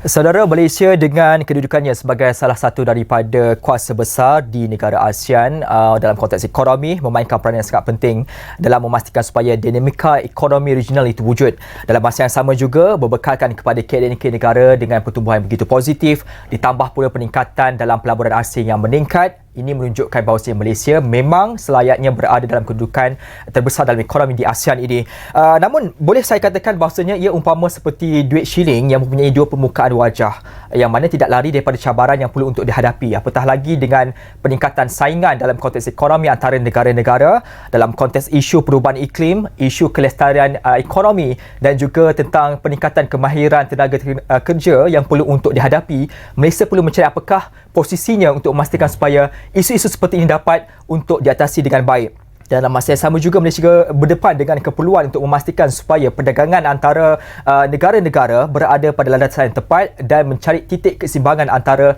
Saudara, Malaysia dengan kedudukannya sebagai salah satu daripada kuasa besar di negara ASEAN dalam konteks ekonomi memainkan peranan yang sangat penting dalam memastikan supaya dinamika ekonomi regional itu wujud. Dalam masa yang sama juga berbekalkan kepada KDNK negara dengan pertumbuhan yang begitu positif, ditambah pula peningkatan dalam pelaburan asing yang meningkat. Ini menunjukkan bahawa Malaysia memang selayaknya berada dalam kedudukan terbesar dalam ekonomi di ASEAN ini. Namun, boleh saya katakan bahawasanya ia umpama seperti duit shilling yang mempunyai dua permukaan wajah yang mana tidak lari daripada cabaran yang perlu untuk dihadapi. Apatah lagi dengan peningkatan saingan dalam konteks ekonomi antara negara-negara, dalam konteks isu perubahan iklim, isu kelestarian ekonomi dan juga tentang peningkatan kemahiran tenaga kerja yang perlu untuk dihadapi. Malaysia perlu mencari apakah posisinya untuk memastikan supaya isu-isu seperti ini dapat untuk diatasi dengan baik. Dalam masa yang sama juga Malaysia berdepan dengan keperluan untuk memastikan supaya perdagangan antara negara-negara berada pada landasan yang tepat dan mencari titik keseimbangan antara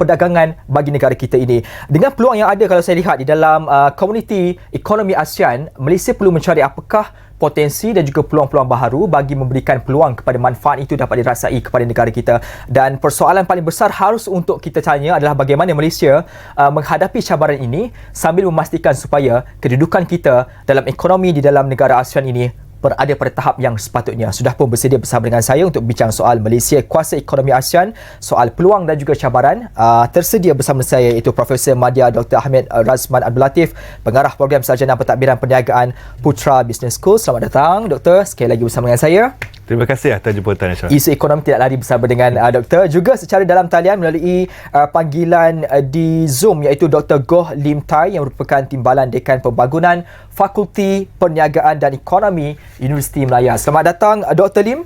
perdagangan bagi negara kita ini. Dengan peluang yang ada kalau saya lihat di dalam komuniti ekonomi ASEAN, Malaysia perlu mencari apakah potensi dan juga peluang-peluang baharu bagi memberikan peluang kepada manfaat itu dapat dirasai kepada negara kita. Dan persoalan paling besar harus untuk kita tanya adalah bagaimana Malaysia menghadapi cabaran ini sambil memastikan supaya kedudukan kita dalam ekonomi di dalam negara ASEAN ini berada pada tahap yang sepatutnya. Sudah pun bersedia bersama dengan saya untuk bincang soal Malaysia kuasa ekonomi ASEAN, soal peluang dan juga cabaran. Tersedia bersama saya iaitu Profesor Madya Dr. Ahmed Razman Abdul Latif, pengarah program sarjana pentadbiran perniagaan Putra Business School. Selamat datang Doktor, sekali lagi bersama dengan saya. Terima kasih atas jemputan Syarah. Isu ekonomi tidak lari bersama dengan Doktor. Juga secara dalam talian melalui panggilan di Zoom iaitu Dr. Goh Lim Tai yang merupakan Timbalan Dekan Pembangunan Fakulti Perniagaan dan Ekonomi Universiti Malaya. Selamat datang Dr. Lim.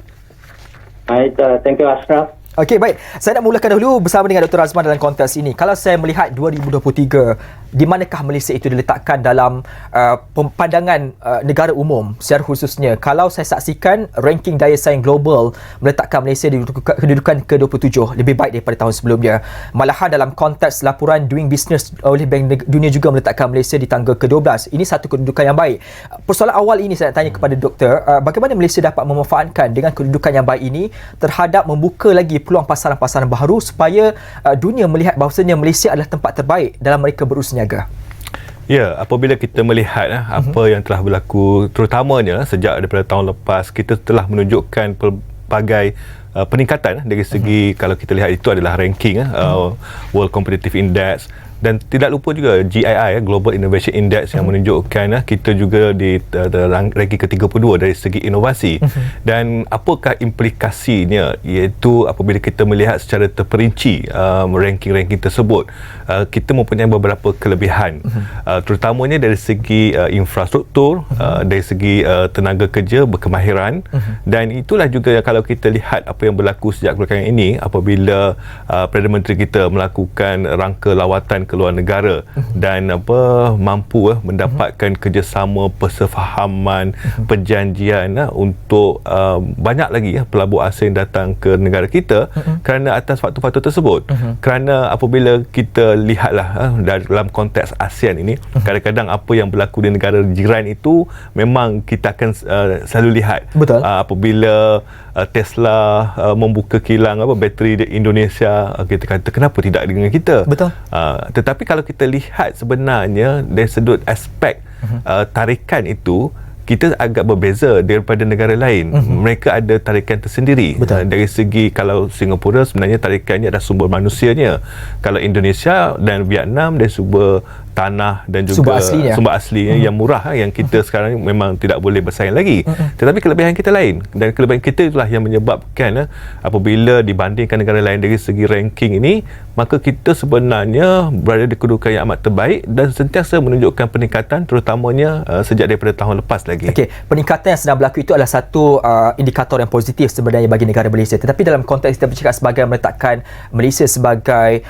Baik, thank you Ashraf. Okey, baik. Saya nak mulakan dahulu bersama dengan Dr. Razman dalam konteks ini. Kalau saya melihat 2023, di manakah Malaysia itu diletakkan dalam pandangan negara umum secara khususnya? Kalau saya saksikan ranking daya saing global meletakkan Malaysia di kedudukan ke-27, lebih baik daripada tahun sebelumnya. Malahan dalam konteks laporan Doing Business oleh Bank Dunia juga meletakkan Malaysia di tangga ke-12. Ini satu kedudukan yang baik. Persoalan awal ini saya nak tanya kepada doktor, bagaimana Malaysia dapat memanfaatkan dengan kedudukan yang baik ini terhadap membuka lagi peluang pasaran-pasaran baharu supaya dunia melihat bahawasanya Malaysia adalah tempat terbaik dalam mereka berusniaga. Ya, apabila kita melihat apa yang telah berlaku terutamanya sejak daripada tahun lepas, kita telah menunjukkan pelbagai peningkatan dari segi kalau kita lihat itu adalah ranking World Competitive Index, dan tidak lupa juga GII Global Innovation Index yang menunjukkan kita juga di ranking ke-32 dari segi inovasi. Dan apakah implikasinya, iaitu apabila kita melihat secara terperinci ranking-ranking tersebut, kita mempunyai beberapa kelebihan, terutamanya dari segi infrastruktur, dari segi tenaga kerja berkemahiran, dan itulah juga kalau kita lihat apa yang berlaku sejak belakangan ini apabila Perdana Menteri kita melakukan rangka lawatan ke luar negara dan mampu mendapatkan kerjasama, persefahaman, perjanjian untuk banyak lagi pelabur asing datang ke negara kita kerana atas faktor-faktor tersebut. Kerana apabila kita lihatlah dalam konteks ASEAN ini, kadang-kadang apa yang berlaku di negara jiran itu memang kita akan selalu lihat. Betul. Apabila Tesla membuka kilang bateri di Indonesia, kita kata kenapa tidak dengan kita. Betul. Tetapi kalau kita lihat sebenarnya dari sudut aspek tarikan itu, kita agak berbeza daripada negara lain. Mereka ada tarikan tersendiri. Dari segi kalau Singapura sebenarnya tarikannya adalah sumber manusianya. Kalau Indonesia dan Vietnam dari sumber tanah dan juga sumber aslinya yang murah, yang kita sekarang memang tidak boleh bersaing lagi. Tetapi kelebihan kita lain, dan kelebihan kita itulah yang menyebabkan apabila dibandingkan negara lain dari segi ranking ini, maka kita sebenarnya berada di kedudukan yang amat terbaik dan sentiasa menunjukkan peningkatan, terutamanya sejak daripada tahun lepas lagi. Okey, peningkatan yang sedang berlaku itu adalah satu indikator yang positif sebenarnya bagi negara Malaysia. Tetapi dalam konteks kita bercakap sebagai meletakkan Malaysia sebagai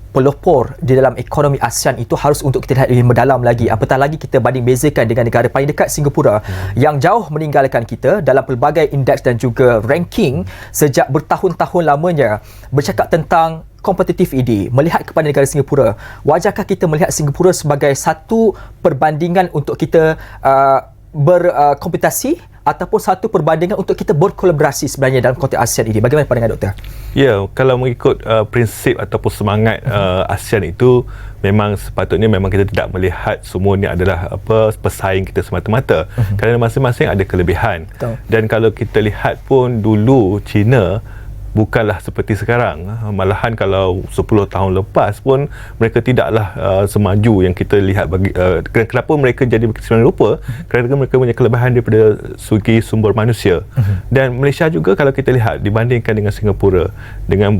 pelopor di dalam ekonomi ASEAN, itu harus untuk kita lihat lebih mendalam lagi. Apatah lagi kita banding bezakan dengan negara paling dekat Singapura yang jauh meninggalkan kita dalam pelbagai indeks dan juga ranking sejak bertahun-tahun lamanya. Bercakap tentang kompetitif ini, melihat kepada negara Singapura, wajarkah kita melihat Singapura sebagai satu perbandingan untuk kita berkompetisi ataupun satu perbandingan untuk kita berkolaborasi sebenarnya dalam konteks ASEAN ini? Bagaimana pandangan doktor? Ya, kalau mengikut prinsip ataupun semangat ASEAN itu, memang sepatutnya memang kita tidak melihat semua ni adalah pesaing kita semata-mata. Kerana masing-masing ada kelebihan. Betul. Dan kalau kita lihat pun dulu China bukanlah seperti sekarang. Malahan kalau 10 tahun lepas pun mereka tidaklah semaju yang kita lihat. Kenapa mereka jadi sembilan rupa? Kerana mereka punya kelebihan daripada segi sumber manusia. Dan Malaysia juga kalau kita lihat dibandingkan dengan Singapura, dengan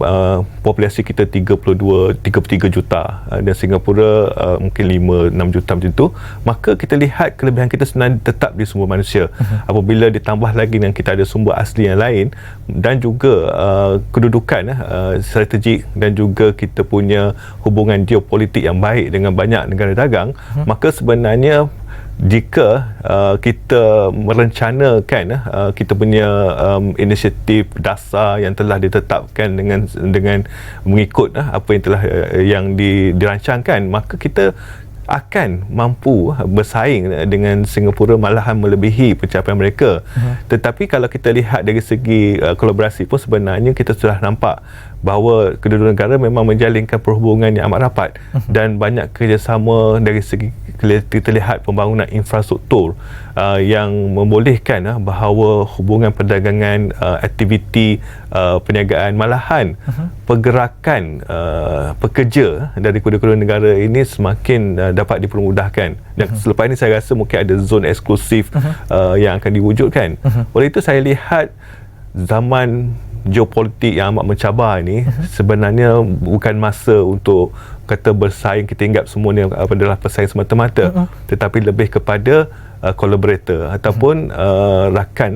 populasi kita 33 juta dan Singapura mungkin 5-6 juta macam tu, maka kita lihat kelebihan kita sebenarnya tetap di sumber manusia. Apabila ditambah lagi dengan kita ada sumber asli yang lain dan juga kedudukan strategik dan juga kita punya hubungan geopolitik yang baik dengan banyak negara dagang, maka sebenarnya jika kita merencanakan kita punya inisiatif dasar yang telah ditetapkan dengan mengikut apa yang telah dirancangkan, maka kita akan mampu bersaing dengan Singapura, malahan melebihi pencapaian mereka. Tetapi kalau kita lihat dari segi kolaborasi pun sebenarnya kita sudah nampak bahawa kedua-dua negara memang menjalinkan perhubungan yang amat rapat dan banyak kerjasama dari segi kita lihat pembangunan infrastruktur yang membolehkan bahawa hubungan perdagangan, aktiviti perniagaan, malahan pergerakan pekerja dari kedua-dua negara ini semakin dapat dipermudahkan. Dan selepas ini saya rasa mungkin ada zon eksklusif yang akan diwujudkan. Oleh itu saya lihat zaman geopolitik yang amat mencabar ini sebenarnya bukan masa untuk kata bersaing, kita ingat semua ni adalah pesaing semata-mata, tetapi lebih kepada collaborator ataupun rakan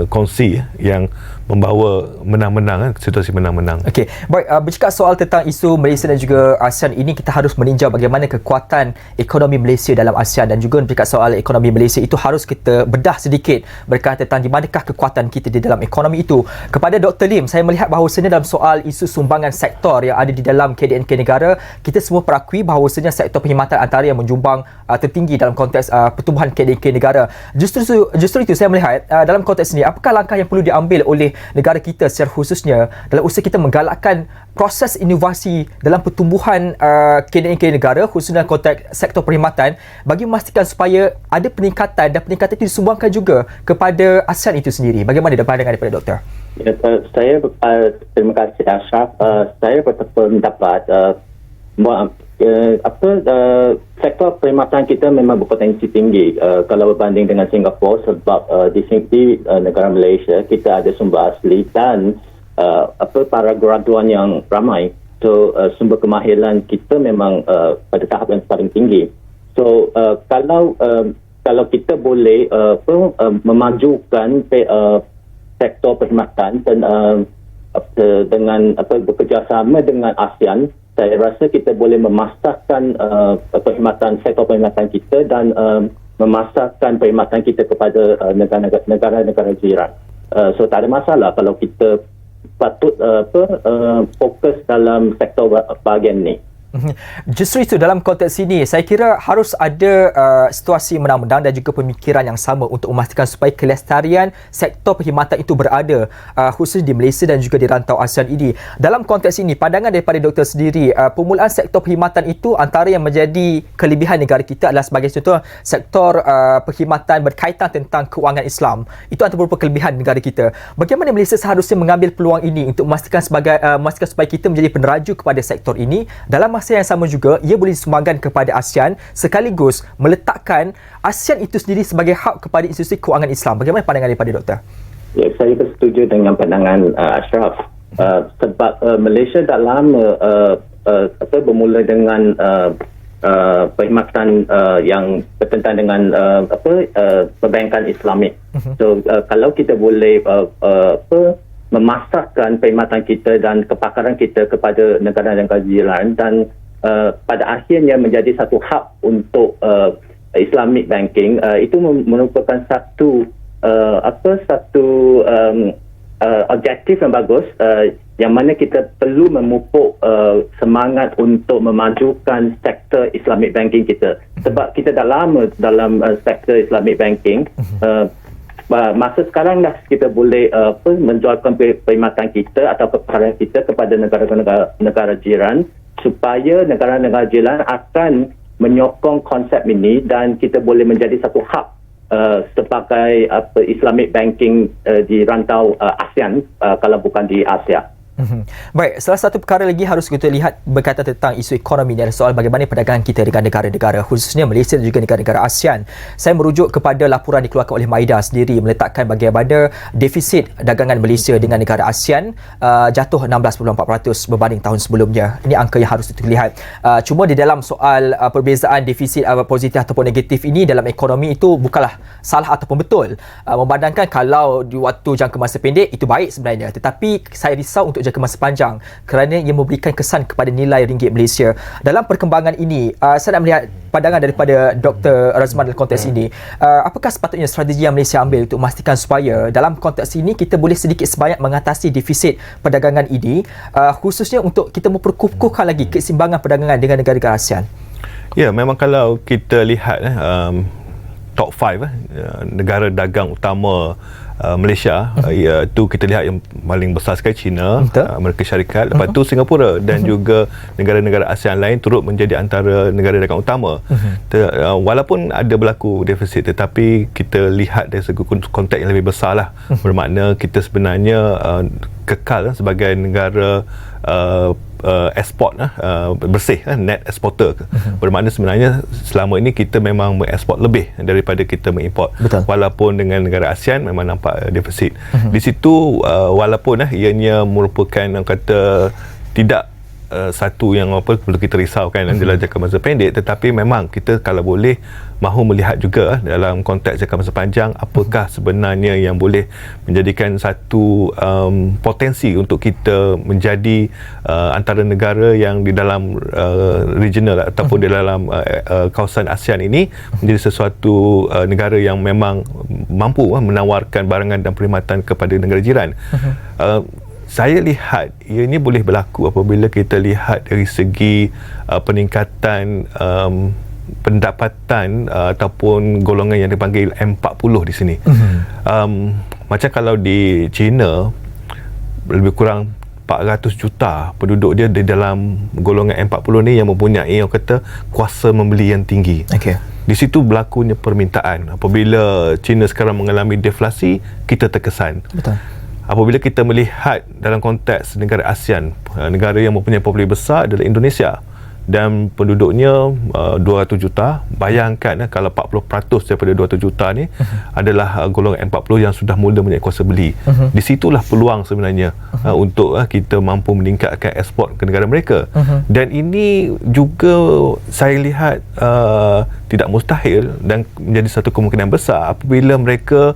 kongsi yang membawa menang-menang, situasi menang-menang. Okey, baik, bercakap soal tentang isu Malaysia dan juga ASEAN ini, kita harus meninjau bagaimana kekuatan ekonomi Malaysia dalam ASEAN, dan juga bercakap soal ekonomi Malaysia itu harus kita bedah sedikit berkaitan tentang di manakah kekuatan kita di dalam ekonomi itu. Kepada Dr. Lim, saya melihat bahawasanya dalam soal isu sumbangan sektor yang ada di dalam KDNK negara, kita semua perakui bahawasanya sektor perkhidmatan antara yang menjumbang tertinggi dalam konteks pertumbuhan KDNK negara. Justru itu saya melihat dalam konteks ini, apakah langkah yang perlu diambil oleh negara kita secara khususnya dalam usaha kita menggalakkan proses inovasi dalam pertumbuhan KDNK negara, khususnya dalam konteks sektor perkhidmatan, bagi memastikan supaya ada peningkatan dan peningkatan itu disumbangkan juga kepada ASEAN itu sendiri. Bagaimana pandangan daripada doktor? Ya, saya terima kasih Ashraf. Saya berpendapat sektor perkhidmatan kita memang berpotensi tinggi kalau berbanding dengan Singapura, sebab di sini negara Malaysia kita ada sumber asli dan para graduan yang ramai. So sumber kemahiran kita memang pada tahap yang paling tinggi. So kalau kita boleh memajukan sektor perkhidmatan dan dengan bekerjasama dengan ASEAN, saya rasa kita boleh memasarkan sektor perkhidmatan kita dan memasarkan perkhidmatan kita kepada negara-negara jiran. So tak ada masalah kalau kita patut fokus dalam sektor bahagian ni. Justru itu, dalam konteks ini saya kira harus ada situasi menang-menang dan juga pemikiran yang sama untuk memastikan supaya kelestarian sektor perkhidmatan itu berada khusus di Malaysia dan juga di rantau ASEAN ini. Dalam konteks ini, pandangan daripada doktor sendiri, permulaan sektor perkhidmatan itu antara yang menjadi kelebihan negara kita adalah sebagai contoh sektor perkhidmatan berkaitan tentang kewangan Islam. Itu antara beberapa kelebihan negara kita. Bagaimana Malaysia seharusnya mengambil peluang ini untuk memastikan supaya kita menjadi peneraju kepada sektor ini, dalam masa yang sama juga ia boleh disumbangkan kepada ASEAN sekaligus meletakkan ASEAN itu sendiri sebagai hub kepada institusi kewangan Islam. Bagaimana pandangan daripada doktor? Ya, saya bersetuju dengan pandangan Ashraf. Sebab Malaysia dah lama bermula dengan perkhidmatan yang bertentangan dengan perbankan Islamik. So kalau kita boleh memasarkan perkhidmatan kita dan kepakaran kita kepada negara-negara jiran dan pada akhirnya menjadi satu hub untuk Islamic banking, itu merupakan satu objektif yang bagus, yang mana kita perlu memupuk semangat untuk memajukan sektor Islamic banking kita. Sebab kita dah lama dalam sektor Islamic banking, masa sekarang dah kita boleh menjualkan perkhidmatan kita atau perkara kita kepada negara jiran, supaya negara-negara jiran akan menyokong konsep ini dan kita boleh menjadi satu hub sebagai Islamic banking di rantau ASEAN, kalau bukan di Asia. Baik, salah satu perkara lagi harus kita lihat berkaitan tentang isu ekonomi ni adalah soal bagaimana perdagangan kita dengan negara-negara, khususnya Malaysia dan juga negara-negara ASEAN. Saya merujuk kepada laporan dikeluarkan oleh MAIDA sendiri meletakkan bagaimana defisit dagangan Malaysia dengan negara ASEAN jatuh 16.4% berbanding tahun sebelumnya. Ini angka yang harus kita lihat. Cuma di dalam soal perbezaan defisit positif ataupun negatif ini dalam ekonomi itu bukanlah salah ataupun betul. Memandangkan kalau di waktu jangka masa pendek itu baik sebenarnya, tetapi saya risau untuk jangka masa panjang kerana ia memberikan kesan kepada nilai ringgit Malaysia. Dalam perkembangan ini, saya nak melihat pandangan daripada Dr. Razman dalam konteks ini. Apakah sepatutnya strategi yang Malaysia ambil untuk memastikan supaya dalam konteks ini kita boleh sedikit sebanyak mengatasi defisit perdagangan ini, khususnya untuk kita memperkukuhkan lagi keseimbangan perdagangan dengan negara-negara ASEAN? Ya, memang kalau kita lihat top 5 negara dagang utama Malaysia, iaitu kita lihat yang paling besar sekali China, Amerika Syarikat, lepas tu Singapura dan juga negara-negara ASEAN lain turut menjadi antara negara dagang utama. Walaupun ada berlaku defisit, tetapi kita lihat dari segi konteks yang lebih besar lah, bermakna kita sebenarnya kekal sebagai negara ekspor bersih, net exporter. Bermakna sebenarnya selama ini kita memang mengekspor lebih daripada kita mengimport. Walaupun dengan negara ASEAN memang nampak defisit. Di situ walaupun ianya merupakan kata tidak satu yang perlu kita risaukan dalam jangka masa pendek, tetapi memang kita kalau boleh mahu melihat juga dalam konteks jangka masa panjang apakah sebenarnya yang boleh menjadikan satu potensi untuk kita menjadi antara negara yang di dalam regional ataupun di dalam kawasan ASEAN ini menjadi sesuatu negara yang memang mampu menawarkan barangan dan perkhidmatan kepada negara jiran. Saya lihat ia ini boleh berlaku apabila kita lihat dari segi peningkatan pendapatan ataupun golongan yang dipanggil M40 di sini. Macam kalau di China lebih kurang 400 juta penduduk dia di dalam golongan M40 ni yang mempunyai yang kata kuasa membeli yang tinggi. Di situ berlakunya permintaan. Apabila China sekarang mengalami deflasi, kita terkesan. Apabila kita melihat dalam konteks negara ASEAN, negara yang mempunyai populasi besar adalah Indonesia dan penduduknya 200 juta. Bayangkan kalau 40% daripada 200 juta ni adalah golongan M40 yang sudah mula mempunyai kuasa beli. Di situlah peluang sebenarnya untuk kita mampu meningkatkan ekspor ke negara mereka. Dan ini juga saya lihat tidak mustahil dan menjadi satu kemungkinan besar apabila mereka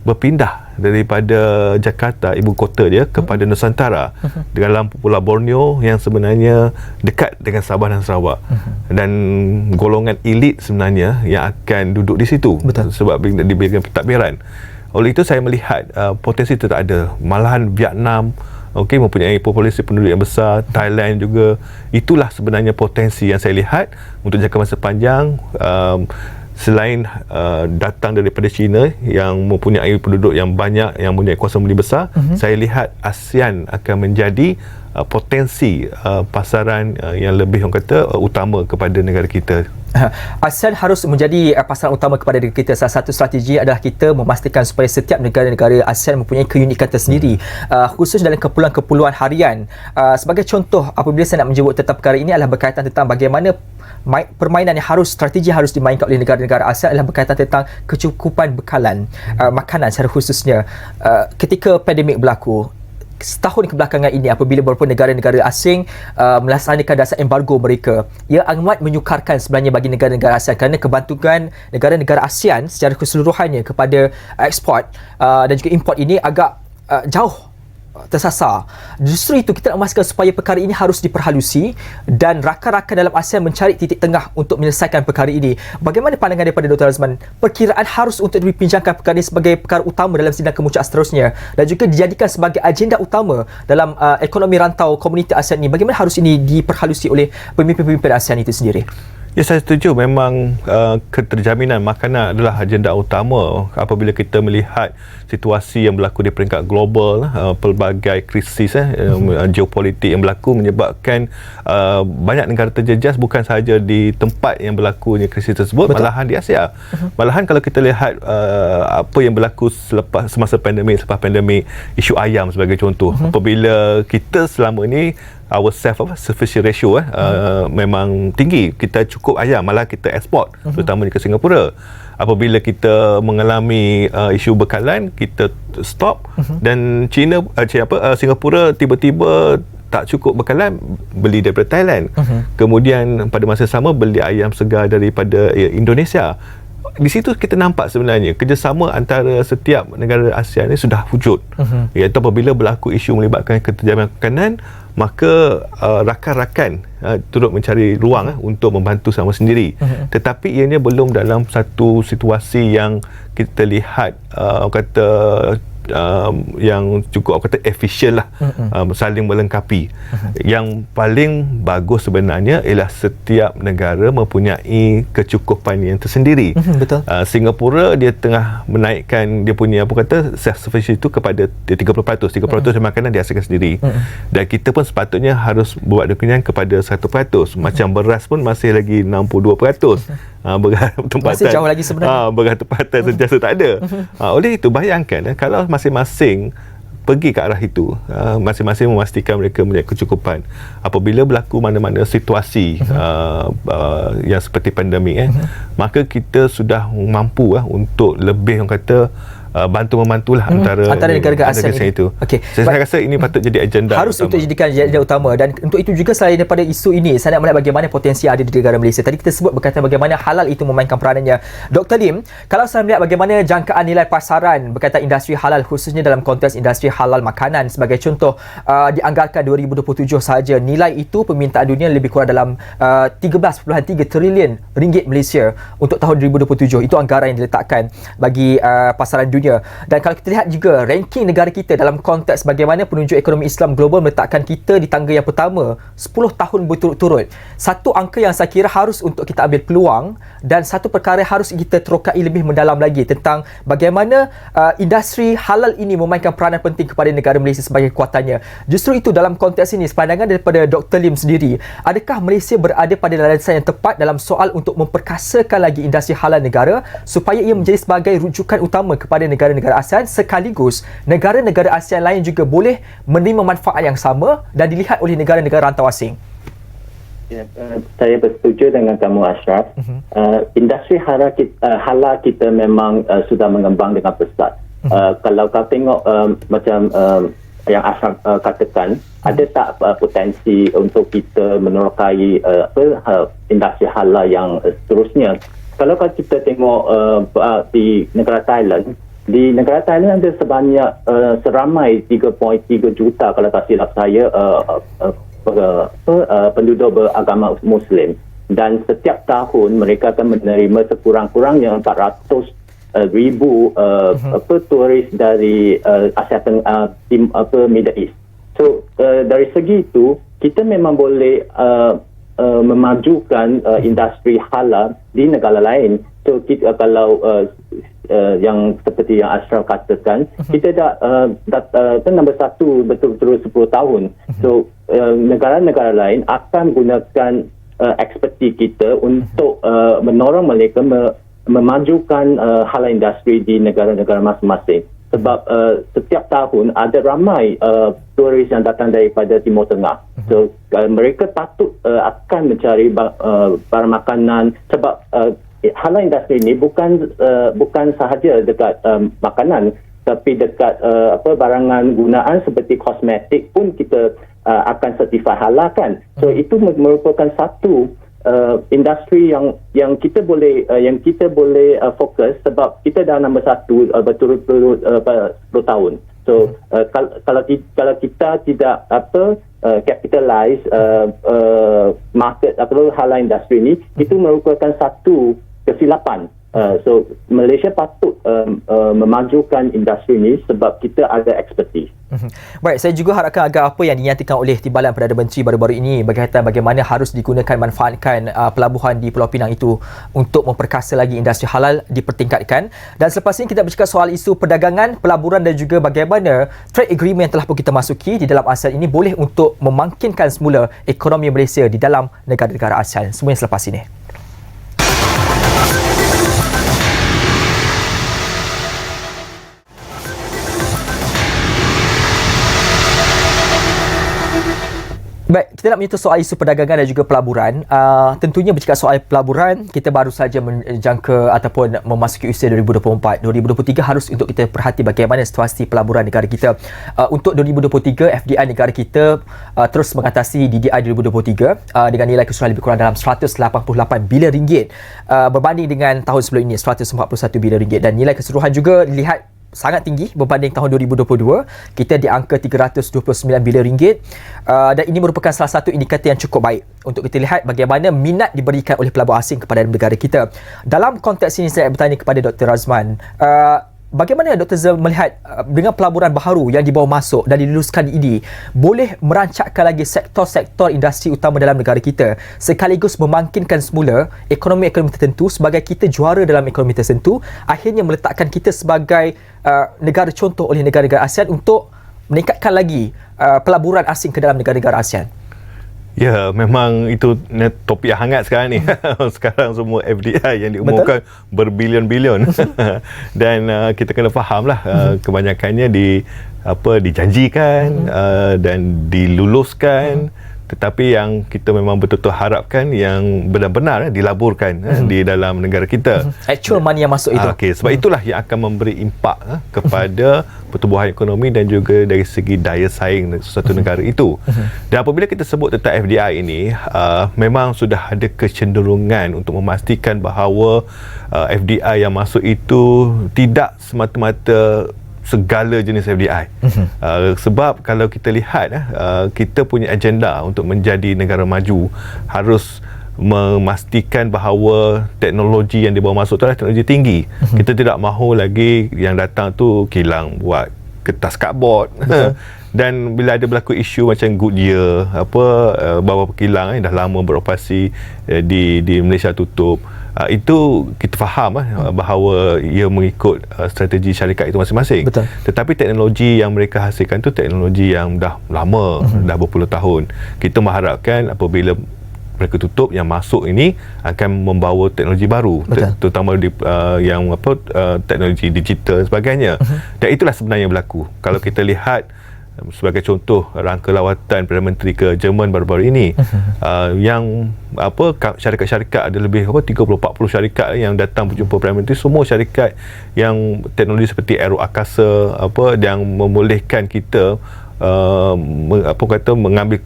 berpindah daripada Jakarta, ibu kota dia, kepada Nusantara dalam Pulau Borneo yang sebenarnya dekat dengan Sabah dan Sarawak. Dan golongan elit sebenarnya yang akan duduk di situ sebab diberikan pentadbiran. Oleh itu saya melihat potensi itu tak ada. Malahan Vietnam mempunyai populasi penduduk yang besar, Thailand juga. Itulah sebenarnya potensi yang saya lihat untuk jangka masa panjang. Selain datang daripada China yang mempunyai penduduk yang banyak, yang mempunyai kuasa beli besar, saya lihat ASEAN akan menjadi potensi pasaran yang lebih orang kata utama kepada negara kita. ASEAN harus menjadi pasaran utama kepada negara kita. Salah satu strategi adalah kita memastikan supaya setiap negara-negara ASEAN mempunyai keunikan tersendiri, khusus dalam kepulauan-kepulauan harian. Sebagai contoh, apabila saya nak menyebut tentang perkara ini adalah berkaitan tentang bagaimana permainan yang strategi harus dimainkan oleh negara-negara ASEAN adalah berkaitan tentang kecukupan bekalan makanan secara khususnya. Ketika pandemik berlaku, setahun kebelakangan ini apabila beberapa negara-negara asing melaksanakan dasar embargo mereka, ia amat menyukarkan sebenarnya bagi negara-negara ASEAN kerana kebantuan negara-negara ASEAN secara keseluruhannya kepada ekspor dan juga import ini agak jauh tersasar. Justru itu kita nak memastikan supaya perkara ini harus diperhalusi dan rakan-rakan dalam ASEAN mencari titik tengah untuk menyelesaikan perkara ini. Bagaimana pandangan daripada Dr. Razman? Perkiraan harus untuk dibincangkan perkara ini sebagai perkara utama dalam sidang kemuncak seterusnya dan juga dijadikan sebagai agenda utama dalam ekonomi rantau komuniti ASEAN ini. Bagaimana harus ini diperhalusi oleh pemimpin-pemimpin ASEAN itu sendiri? Ya, saya setuju. Memang keterjaminan makanan adalah agenda utama apabila kita melihat situasi yang berlaku di peringkat global, pelbagai krisis geopolitik yang berlaku menyebabkan banyak negara terjejas bukan sahaja di tempat yang berlakunya krisis tersebut. Betul. Malahan di Asia. Malahan kalau kita lihat apa yang berlaku semasa pandemik, selepas pandemik, isu ayam sebagai contoh. Apabila kita selama ini our self-sufficient ratio memang tinggi, kita cukup ayam, malah kita ekspor terutamanya ke Singapura. Apabila kita mengalami isu bekalan, kita stop dan Singapura tiba-tiba tak cukup bekalan, beli daripada Thailand. Kemudian pada masa sama beli ayam segar daripada Indonesia. Di situ kita nampak sebenarnya kerjasama antara setiap negara ASEAN ini sudah wujud. Iaitu apabila berlaku isu melibatkan keterjaminan makanan, maka rakan-rakan turut mencari ruang untuk membantu sama sendiri. Tetapi ianya belum dalam satu situasi yang kita lihat yang cukup efisien lah, saling melengkapi. Yang paling bagus sebenarnya ialah setiap negara mempunyai kecukupan yang tersendiri. Betul. Singapura dia tengah menaikkan dia punya self-sufficiency itu kepada 30%. 30% makanan dihasilkan sendiri. Dan kita pun sepatutnya harus buat kenyang kepada 1%. Macam beras pun masih lagi 62%. Tempatan masih jauh lagi sebenarnya. Tempatan sentiasa tak ada. Oleh itu bayangkan kalau masing-masing pergi ke arah itu, masing-masing memastikan mereka mempunyai kecukupan. Apabila berlaku mana-mana situasi yang seperti pandemik, maka kita sudah mampu untuk lebih bantu-membantulah antara negara ASEAN itu. Okay. Saya rasa ini patut jadi agenda harus utama. untuk dijadikan agenda utama, dan untuk itu juga selain daripada isu ini, saya nak melihat bagaimana potensi yang ada di negara Malaysia. Tadi kita sebut berkaitan bagaimana halal itu memainkan peranannya. Dr. Lim, kalau saya melihat bagaimana jangkaan nilai pasaran berkaitan industri halal, khususnya dalam konteks industri halal makanan sebagai contoh, dianggarkan 2027 sahaja nilai itu permintaan dunia lebih kurang dalam 13.3 trilion ringgit Malaysia untuk tahun 2027. Itu anggaran yang diletakkan bagi pasaran dunia. Dan kalau kita lihat juga ranking negara kita dalam konteks bagaimana penunjuk ekonomi Islam global meletakkan kita di tangga yang pertama 10 tahun berturut-turut. Satu angka yang saya kira harus untuk kita ambil peluang, dan satu perkara harus kita terokai lebih mendalam lagi tentang bagaimana industri halal ini memainkan peranan penting kepada negara Malaysia sebagai kekuatannya. Justru itu dalam konteks ini, sepandangan daripada Dr. Lim sendiri, adakah Malaysia berada pada landasan yang tepat dalam soal untuk memperkasakan lagi industri halal negara supaya ia menjadi sebagai rujukan utama kepada negara-negara ASEAN, sekaligus negara-negara ASEAN lain juga boleh menerima manfaat yang sama dan dilihat oleh negara-negara rantau asing? Ya, saya bersetuju dengan kamu, Ashraf. Industri halal kita memang sudah mengembang dengan pesat. Kalau kau tengok macam yang Ashraf katakan, ada tak potensi untuk kita menerokai industri halal yang seterusnya? Kalau kita tengok di negara Thailand, ada sebanyak seramai 3.3 juta kalau tak silap saya penduduk beragama Muslim, dan setiap tahun mereka akan menerima sekurang-kurangnya 400,000 turis dari Asia Middle East. So dari segi itu kita memang boleh memajukan industri halal di negara lain. So kita, kalau yang seperti yang Ashraf katakan, kita dah nombor satu betul-betul 10 tahun. So negara-negara lain akan gunakan eksperti kita untuk menorong mereka memajukan halal industri di negara-negara masing-masing. Sebab setiap tahun ada ramai turis yang datang daripada Timur Tengah. So mereka patut akan mencari barang makanan, sebab halal industri ini bukan sahaja dekat makanan, tapi dekat barangan gunaan seperti kosmetik pun kita akan certified halal kan. So itu merupakan satu industri yang kita boleh fokus, sebab kita dah nombor satu berturut-turut 10 tahun. So kalau kita tidak capitalize market halal industri ini, itu merupakan satu kesilapan So Malaysia patut memajukan industri ini sebab kita ada expertise. Baik, saya juga harapkan agar apa yang dinyatakan oleh Timbalan Perdana Menteri baru-baru ini berkaitan bagaimana harus digunakan manfaatkan pelabuhan di Pulau Pinang itu untuk memperkasa lagi industri halal dipertingkatkan. Dan selepas ini kita bercakap soal isu perdagangan, pelaburan dan juga bagaimana trade agreement yang telah pun kita masuki di dalam ASEAN ini boleh untuk memangkinkan semula ekonomi Malaysia di dalam negara-negara ASEAN. Semuanya selepas ini. Baik, kita nak menyentuh soal isu perdagangan dan juga pelaburan. Tentunya bercakap soal pelaburan, kita baru saja menjangka ataupun memasuki usia 2024. 2023 harus untuk kita perhati bagaimana situasi pelaburan negara kita. Untuk 2023, FDI negara kita terus mengatasi DDI 2023 dengan nilai keseluruhan lebih kurang dalam 188 bilion ringgit berbanding dengan tahun sebelum ini 141 bilion ringgit, dan nilai keseluruhan juga dilihat sangat tinggi berbanding tahun 2022. Kita di angka 329 bilion ringgit, dan ini merupakan salah satu indikator yang cukup baik untuk kita lihat bagaimana minat diberikan oleh pelabur asing kepada negara kita. Dalam konteks ini saya bertanya kepada Dr. Razman, bagaimana Dr. Zul melihat dengan pelaburan baharu yang dibawa masuk dan diluluskan ini boleh merancakkan lagi sektor-sektor industri utama dalam negara kita sekaligus memangkinkan semula ekonomi-ekonomi tertentu sebagai kita juara dalam ekonomi tertentu, akhirnya meletakkan kita sebagai negara contoh oleh negara-negara ASEAN untuk meningkatkan lagi pelaburan asing ke dalam negara-negara ASEAN? Ya, memang itu topik yang hangat sekarang ni. Sekarang semua FDI yang diumumkan berbilion-bilion. Dan kita kena fahamlah kebanyakannya dijanjikan dan diluluskan. Tetapi yang kita memang betul-betul harapkan yang benar-benar dilaburkan di dalam negara kita. Actual money yang masuk itu. Okey, sebab itulah yang akan memberi impak kepada pertumbuhan ekonomi dan juga dari segi daya saing suatu negara itu. Dan apabila kita sebut tentang FDI ini, memang sudah ada kecenderungan untuk memastikan bahawa FDI yang masuk itu tidak semata-mata segala jenis FDI. Sebab kalau kita lihat kita punya agenda untuk menjadi negara maju harus memastikan bahawa teknologi yang dibawa masuk tu adalah teknologi tinggi. Kita tidak mahu lagi yang datang tu kilang buat kertas cardboard. Dan bila ada berlaku isu macam Goodyear, beberapa kilang dah lama beroperasi di Malaysia tutup, itu kita faham bahawa ia mengikut strategi syarikat itu masing-masing. Betul. Tetapi teknologi yang mereka hasilkan tu teknologi yang dah lama, dah berpuluh tahun. Kita mengharapkan apabila mereka tutup, yang masuk ini akan membawa teknologi baru, terutama di teknologi digital dan sebagainya. Dan itulah sebenarnya yang berlaku. Kalau kita lihat sebagai contoh rangka lawatan Perdana Menteri ke Jerman baru-baru ini, yang syarikat-syarikat ada lebih 30-40 syarikat yang datang berjumpa Perdana Menteri, semua syarikat yang teknologi seperti aero akasa yang membolehkan kita mengambil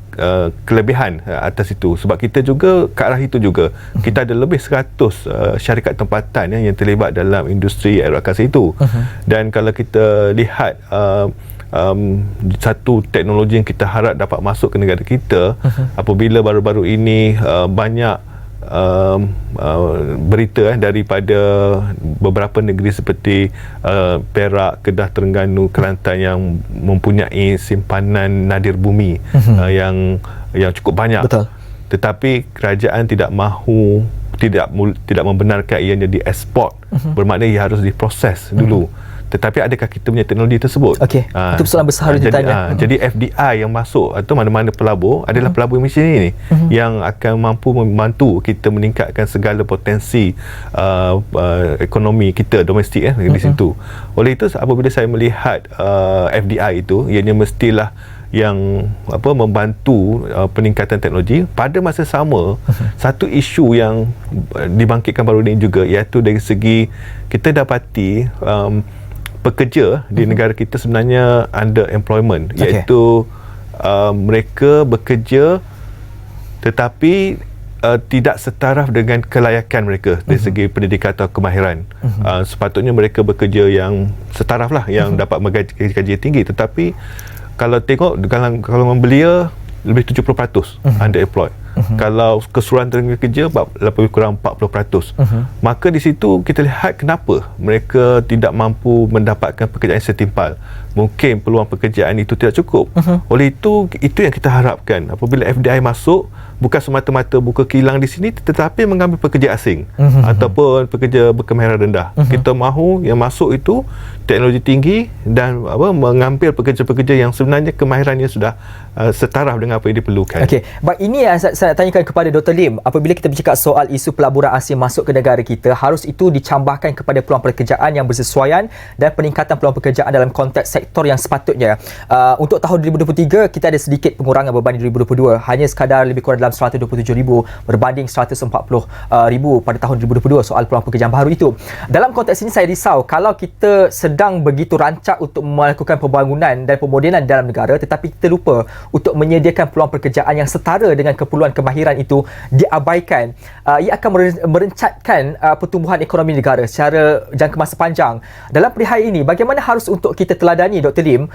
kelebihan atas itu. Sebab kita juga ke arah itu juga. Kita ada lebih 100 syarikat tempatan yang terlibat dalam industri aero akasa itu. Dan kalau kita lihat satu teknologi yang kita harap dapat masuk ke negara kita, apabila baru-baru ini banyak berita daripada beberapa negeri seperti Perak, Kedah, Terengganu, Kelantan yang mempunyai simpanan nadir bumi yang cukup banyak. Betul. Tetapi kerajaan tidak mahu, tidak membenarkan ianya diekspor. Bermakna ia harus diproses dulu. Tetapi adakah kita punya teknologi tersebut? Okey, itu persoalan besar yang ditanya. Jadi FDI yang masuk atau mana-mana pelabur adalah pelabur Malaysia ini yang akan mampu membantu kita meningkatkan segala potensi ekonomi kita domestik di situ. Oleh itu apabila saya melihat FDI itu, ianya mestilah yang membantu peningkatan teknologi. Pada masa sama, satu isu yang dibangkitkan baru ini juga, iaitu dari segi kita dapati pekerja di negara kita sebenarnya under employment, iaitu mereka bekerja tetapi tidak setaraf dengan kelayakan mereka dari segi pendidikan atau kemahiran. Sepatutnya mereka bekerja yang setaraf lah, yang dapat gaji tinggi, tetapi kalau tengok kalau membelia lebih 70% underemployed. Kalau keseluruhan tenaga kerja lebih kurang 40%. Maka di situ kita lihat kenapa mereka tidak mampu mendapatkan pekerjaan yang setimpal. Mungkin peluang pekerjaan itu tidak cukup. Oleh itu yang kita harapkan apabila FDI masuk, bukan semata-mata buka kilang di sini, tetapi mengambil pekerja asing ataupun pekerja berkemahiran rendah. Kita mahu yang masuk itu teknologi tinggi dan mengambil pekerja-pekerja yang sebenarnya kemahirannya sudah setaraf dengan apa yang diperlukan. Okey, baik, ini yang saya nak tanyakan kepada Dr. Lim. Apabila kita bercakap soal isu pelaburan asing masuk ke negara kita, harus itu dicambahkan kepada peluang pekerjaan yang bersesuaian dan peningkatan peluang pekerjaan dalam konteks sektor yang sepatutnya. Untuk tahun 2023 kita ada sedikit pengurangan berbanding 2022, hanya sekadar lebih kurang dalam 127,000 berbanding 140,000 pada tahun 2022 soal peluang pekerjaan baru itu. Dalam konteks ini saya risau kalau kita sedang begitu rancak untuk melakukan pembangunan dan pemodenan dalam negara, tetapi kita lupa untuk menyediakan peluang pekerjaan yang setara dengan keperluan kemahiran itu diabaikan. Ia akan merencatkan pertumbuhan ekonomi negara secara jangka masa panjang. Dalam perihal ini, bagaimana harus untuk kita teladani, Dr. Lim?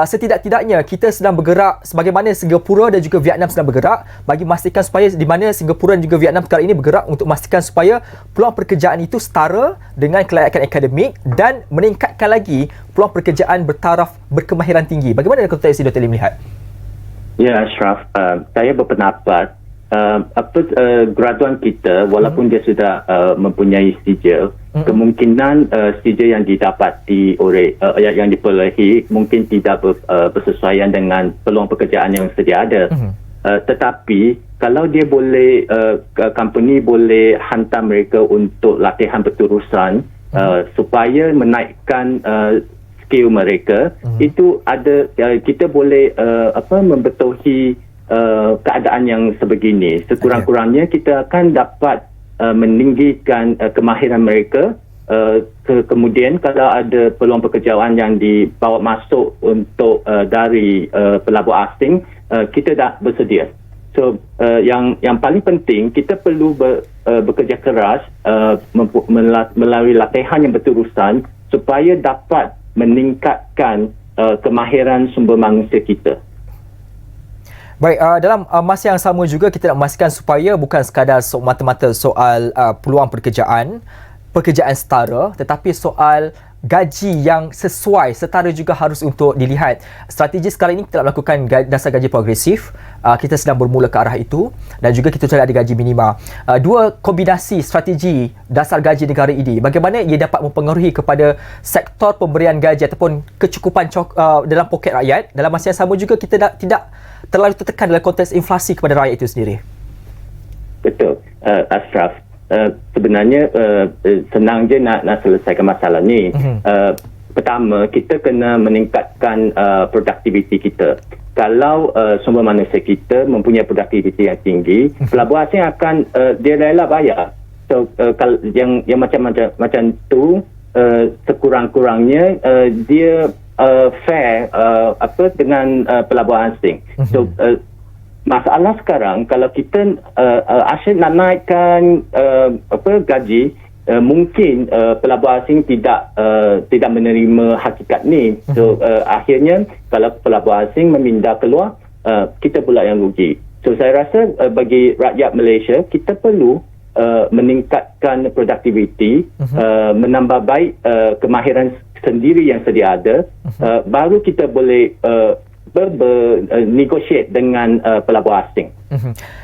Setidak-tidaknya kita sedang bergerak sebagaimana Singapura dan juga Vietnam sedang bergerak bagi memastikan supaya di mana Singapura dan juga Vietnam sekarang ini bergerak untuk memastikan supaya peluang pekerjaan itu setara dengan kelayakan akademik dan meningkatkan lagi peluang pekerjaan bertaraf berkemahiran tinggi. Bagaimana konteks ini Dr. Lim lihat? Ya, Ashraf, saya berpendapat graduan kita walaupun dia sudah mempunyai sijil, kemungkinan sijil yang didapati oleh yang diperolehi mungkin tidak bersesuaian dengan peluang pekerjaan yang sedia ada. Tetapi kalau dia boleh, company boleh hantar mereka untuk latihan berterusan supaya menaikkan skill mereka, itu ada kita boleh membetuhi keadaan yang sebegini. Sekurang-kurangnya kita akan dapat meninggikan kemahiran mereka. Kemudian kalau ada peluang pekerjaan yang dibawa masuk untuk dari pelabur asing, kita dah bersedia. So yang paling penting kita perlu bekerja keras melalui latihan yang berterusan supaya dapat meningkatkan kemahiran sumber manusia kita. Baik, dalam masa yang sama juga kita nak memastikan supaya bukan sekadar mata-mata soal peluang pekerjaan setara, tetapi soal gaji yang sesuai, setara juga harus untuk dilihat. Strategi sekarang ini kita nak melakukan dasar gaji progresif. Kita sedang bermula ke arah itu dan juga kita sudah ada gaji minima. Dua kombinasi strategi dasar gaji negara ini, bagaimana ia dapat mempengaruhi kepada sektor pemberian gaji ataupun kecukupan dalam poket rakyat. Dalam masa yang sama juga kita tidak terlalu tertekan dalam konteks inflasi kepada rakyat itu sendiri. Betul, Ashraf. Sebenarnya senang je nak selesaikan masalah ni. Pertama, kita kena meningkatkan produktiviti kita. Kalau sumber manusia kita mempunyai produktiviti yang tinggi, pelabur asing akan dia rela bayar. So yang macam tu sekurang-kurangnya dia fair dengan pelabur asing. So masalah sekarang kalau kita asyik nak naikkan gaji, mungkin pelabur asing tidak menerima hakikat ni. So akhirnya kalau pelabur asing meminda keluar, kita pula yang rugi. So saya rasa bagi rakyat Malaysia kita perlu meningkatkan produktiviti, menambah baik kemahiran sendiri yang sedia ada, baru kita boleh negotiate dengan pelabur asing.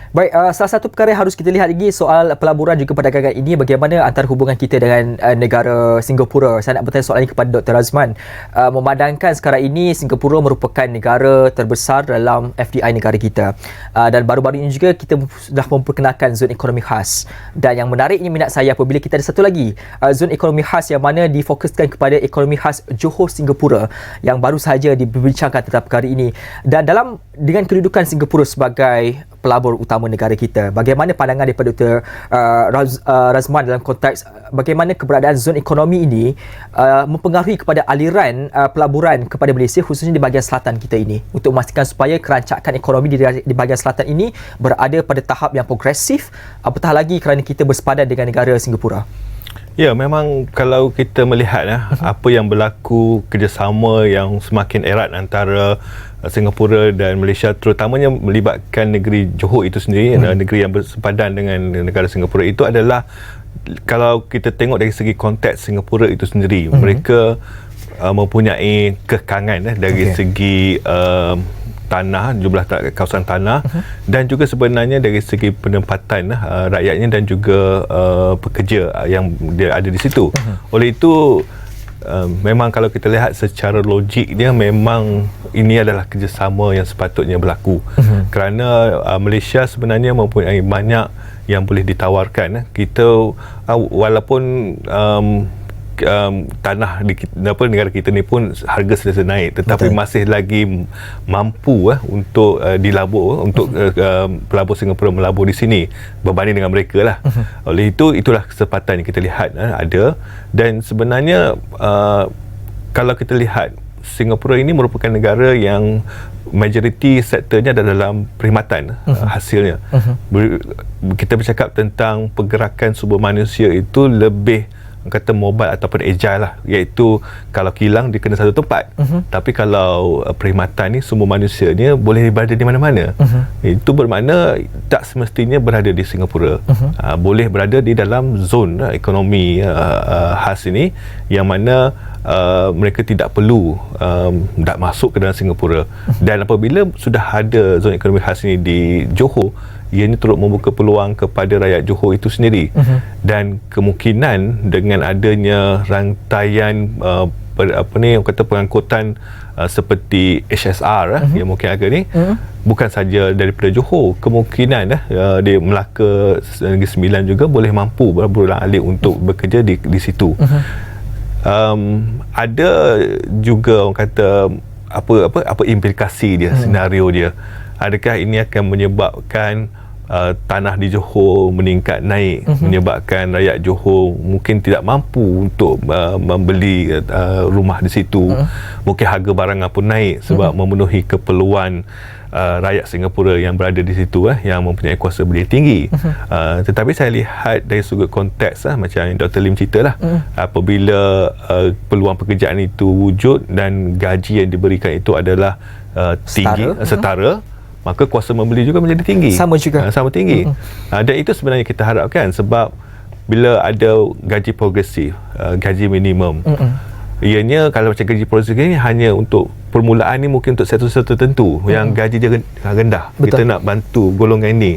Baik, salah satu perkara yang harus kita lihat lagi soal pelaburan juga perdagangan ini, bagaimana antara hubungan kita dengan negara Singapura. Saya nak bertanya soalan ini kepada Dr. Razman. Memandangkan sekarang ini Singapura merupakan negara terbesar dalam FDI negara kita. Dan baru-baru ini juga kita sudah memperkenalkan zon ekonomi khas. Dan yang menariknya minat saya apabila kita ada satu lagi zon ekonomi khas yang mana difokuskan kepada ekonomi khas Johor Singapura yang baru sahaja dibincangkan tentang perkara ini. Dan dengan kedudukan Singapura sebagai pelabur utama negara kita, bagaimana pandangan daripada Dr. Razman dalam konteks bagaimana keberadaan zon ekonomi ini mempengaruhi kepada aliran pelaburan kepada Malaysia, khususnya di bahagian selatan kita ini, untuk memastikan supaya kerancakan ekonomi di bahagian selatan ini berada pada tahap yang progresif, apatah lagi kerana kita bersepadan dengan negara Singapura. Ya, memang kalau kita melihat apa yang berlaku, kerjasama yang semakin erat antara Singapura dan Malaysia, terutamanya melibatkan negeri Johor itu sendiri, negeri yang bersepadan dengan negara Singapura itu adalah, kalau kita tengok dari segi konteks Singapura itu sendiri, mereka mempunyai kekangan dari segi tanah, jumlah kawasan tanah, dan juga sebenarnya dari segi penempatan rakyatnya dan juga pekerja yang dia ada di situ. Oleh itu memang kalau kita lihat secara logik dia, memang ini adalah kerjasama yang sepatutnya berlaku. Kerana Malaysia sebenarnya mempunyai banyak yang boleh ditawarkan. Kita walaupun tanah di negara kita ni pun harga sudah naik, tetapi masih lagi mampu untuk dilabur, untuk pelabur Singapura melabur di sini berbanding dengan mereka lah. Oleh itu, itulah kesempatan yang kita lihat ada. Dan sebenarnya kalau kita lihat, Singapura ini merupakan negara yang majoriti sektornya adalah dalam perkhidmatan hasilnya. Kita bercakap tentang pergerakan sumber manusia itu lebih kata mobile ataupun agile lah, iaitu kalau kilang dia kena satu tempat, tapi kalau perkhidmatan ni sumber manusianya boleh berada di mana-mana. Itu bermakna tak semestinya berada di Singapura, boleh berada di dalam zon ekonomi khas ini, yang mana mereka tidak perlu tak masuk ke dalam Singapura. Dan apabila sudah ada zon ekonomi khas ini di Johor, ianya turut membuka peluang kepada rakyat Johor itu sendiri. Dan kemungkinan dengan adanya rantaian pengangkutan seperti HSR yang mungkin agak ni, bukan saja daripada Johor, kemungkinan di Melaka Negeri Sembilan juga boleh mampu berulang-alik untuk bekerja di situ. Ada juga orang kata apa implikasi dia, senario dia. Adakah ini akan menyebabkan tanah di Johor meningkat naik, menyebabkan rakyat Johor mungkin tidak mampu untuk membeli rumah di situ, mungkin harga barangan pun naik sebab memenuhi keperluan rakyat Singapura yang berada di situ, yang mempunyai kuasa beli tinggi. Tetapi saya lihat dari sudut konteks macam yang Dr. Lim cerita lah, apabila peluang pekerjaan itu wujud dan gaji yang diberikan itu adalah tinggi, setara, maka kuasa membeli juga menjadi tinggi. Sama juga. Sama tinggi. Dan itu sebenarnya kita harapkan, sebab bila ada gaji progresif, gaji minimum, ianya kalau macam gaji progresif ni hanya untuk permulaan ni, mungkin untuk sektor-sektor tertentu yang gaji dia rendah. Betul. Kita nak bantu golongan ni.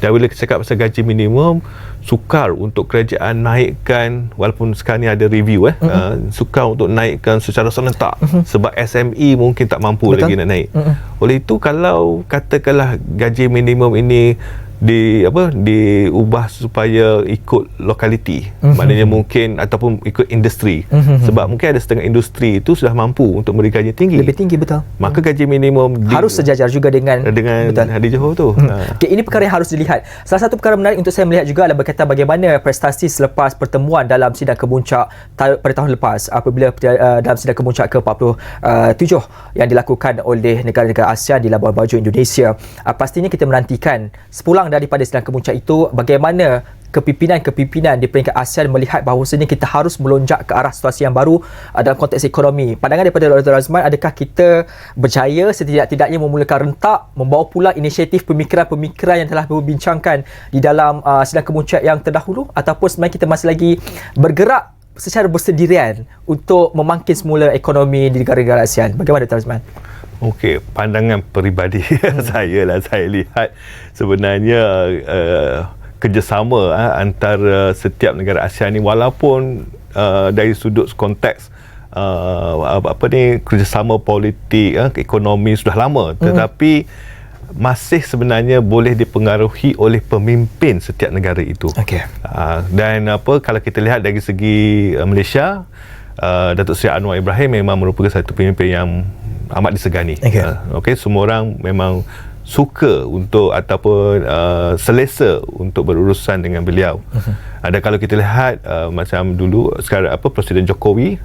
Dan bila kita cakap pasal gaji minimum, sukar untuk kerajaan naikkan, walaupun sekarang ni ada review sukar untuk naikkan secara serentak, sebab SME mungkin tak mampu lagi nak naik. Oleh itu, kalau katakanlah gaji minimum ini diubah supaya ikut lokaliti, maknanya mungkin ataupun ikut industri, sebab mungkin ada setengah industri itu sudah mampu untuk memberi gaji tinggi, lebih tinggi, betul, maka gaji minimum harus sejajar juga dengan di Johor tu. Okay, ini perkara yang harus dilihat. Salah satu perkara menarik untuk saya melihat juga adalah berkaitan bagaimana prestasi selepas pertemuan dalam sidang kemuncak pada tahun lepas, apabila dalam sidang kemuncak ke-47 yang dilakukan oleh negara-negara ASEAN di Labuan Bajo, Indonesia. Pastinya kita menantikan sepulang daripada sidang kemuncak itu, bagaimana kepimpinan di peringkat ASEAN melihat bahawasanya kita harus melonjak ke arah situasi yang baru dalam konteks ekonomi. Pandangan daripada Dr. Azman, adakah kita berjaya setidak-tidaknya memulakan rentak, membawa pula inisiatif pemikiran-pemikiran yang telah dibincangkan di dalam sidang kemuncak yang terdahulu, ataupun sebenarnya kita masih lagi bergerak secara bersendirian untuk memangkin semula ekonomi di negara-negara ASEAN? Bagaimana Dr. Azman? Okey, pandangan peribadi saya lihat sebenarnya kerjasama antara setiap negara ASEAN ni, walaupun dari sudut konteks kerjasama politik, ekonomi sudah lama, tetapi masih sebenarnya boleh dipengaruhi oleh pemimpin setiap negara itu. Dan kalau kita lihat dari segi Malaysia, Datuk Seri Anwar Ibrahim memang merupakan satu pemimpin yang amat disegani. Semua orang memang suka untuk ataupun selesa untuk berurusan dengan beliau. Dan kalau kita lihat macam dulu sekarang Presiden Jokowi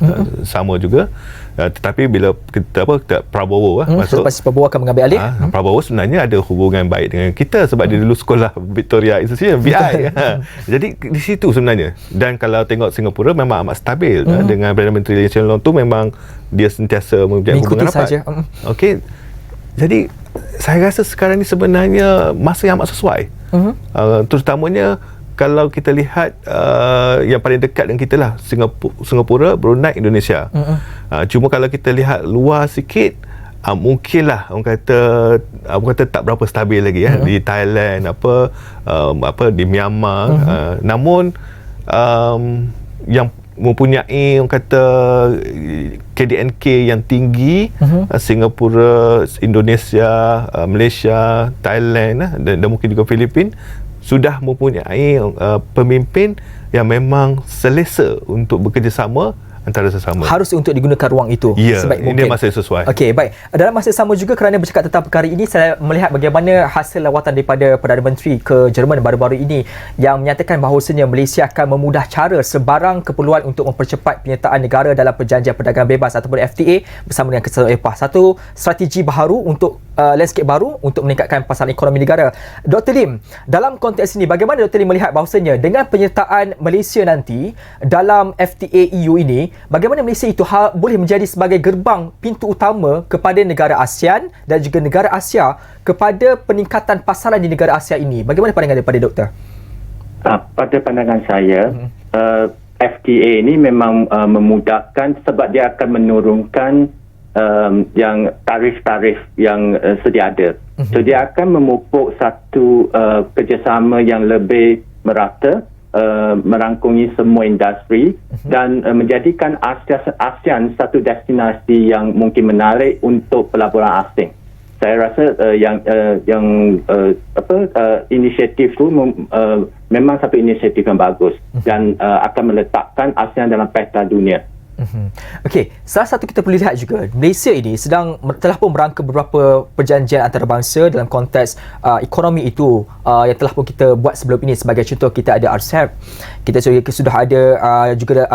sama juga, tetapi bila kita Prabowo masuk, selepas Prabowo akan mengambil alih, Prabowo sebenarnya ada hubungan baik dengan kita sebab dia dulu sekolah Victoria Institution BI. Jadi di situ sebenarnya. Dan kalau tengok Singapura memang amat stabil dengan Perdana Menteri Lee Hsien Loong tu, memang dia sentiasa mempunyai hubungan rapat. Jadi saya rasa sekarang ni sebenarnya masa yang amat sesuai. Terutamanya kalau kita lihat yang paling dekat dengan kita lah, Singapura, Brunei, Indonesia. Cuma kalau kita lihat luar sikit, mungkinlah orang kata tak berapa stabil lagi di Thailand, di Myanmar. Namun yang mempunyai orang kata KDNK yang tinggi, Singapura, Indonesia, Malaysia, Thailand dan mungkin juga Filipina sudah mempunyai pemimpin yang memang selesa untuk bekerjasama antara sesama. Harus untuk digunakan ruang itu sebaik mungkin. Ini masa yang sesuai. Okey, baik. Dalam masa sama juga, kerana bercakap tentang perkara ini, saya melihat bagaimana hasil lawatan daripada Perdana Menteri ke Jerman baru-baru ini yang menyatakan bahawasanya Malaysia akan memudah cara sebarang keperluan untuk mempercepat penyertaan negara dalam Perjanjian Perdagangan Bebas ataupun FTA bersama dengan Kesatuan Eropah. Satu strategi baru untuk landscape baru untuk meningkatkan pasaran ekonomi negara. Dr. Lim, dalam konteks ini, bagaimana Dr. Lim melihat bahawasanya dengan penyertaan Malaysia nanti dalam FTA EU ini, bagaimana Malaysia itu boleh menjadi sebagai gerbang pintu utama kepada negara ASEAN dan juga negara Asia kepada peningkatan pasaran di negara Asia ini? Bagaimana pandangan daripada doktor? Pada pandangan saya, FTA ini memang memudahkan sebab dia akan menurunkan yang tarif-tarif yang sedia ada. So dia akan memupuk satu kerjasama yang lebih merata, merangkungi semua industri dan menjadikan ASEAN satu destinasi yang mungkin menarik untuk pelaburan asing. Saya rasa inisiatif itu memang satu inisiatif yang bagus dan akan meletakkan ASEAN dalam peta dunia. Okey, salah satu kita perlu lihat juga, Malaysia ini telah pun merangka beberapa perjanjian antarabangsa dalam konteks ekonomi itu yang telah pun kita buat sebelum ini. Sebagai contoh, kita ada RCEP, kita sudah ada juga